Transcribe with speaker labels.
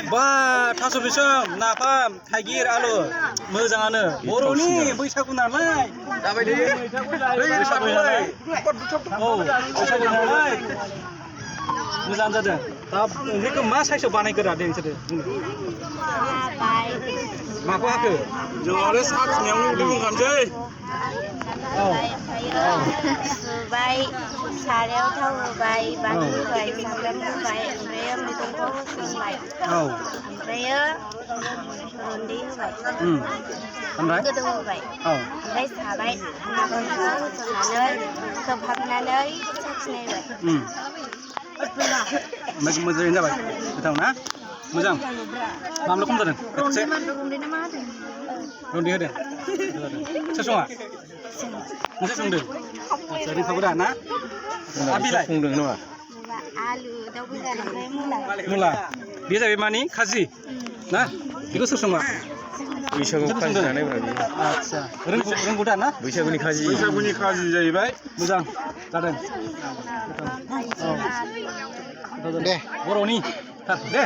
Speaker 1: बा थास' बिसं नाफाम थाइगिर आलु मोजाङानो बर'नि बैसागु नालाय बैसागु नालाय औ बैसागु नालाय मोजां जादों दा ओंख्रिखौ मा साइसआव बानायगोरा दे नोंसोरो माखौ हाखो जों आरो साहा फुनायावनो उदै बुंखानोसै
Speaker 2: सुबाय सारायाव थाव होबाय बानलु होबाय सामब्राम होबाय ओमफ्राय मैगंखौ होसनबाय ओमफ्राय रन्दै होबाय
Speaker 1: ओमफ्राय
Speaker 2: गोदौ होबाय ओमफ्राय साबाय नाफामखौ होसननानै खोबहाबनानै साखिनायबाय
Speaker 1: ओमफ्राय मोजाङैनो जाबाय गोथाव ना मोजां बानलु खम जादों एसे रन्दै होदों सोर सङा नोंसोर संदों आदसा रोंखागौ दा ना आबिलाय संदों नामा
Speaker 2: आलु दाउ बेदर ओमफ्राय
Speaker 1: मुला बे जाबाय मानि खाजि ना बेखौ सोर सङा
Speaker 3: बैसागु खाजि जानायब्रा बियो
Speaker 1: आदसा रोंगौ दा ना
Speaker 3: बैसागुनि खाजि
Speaker 1: जाहैबाय मोजां जादों दे बर'नि दे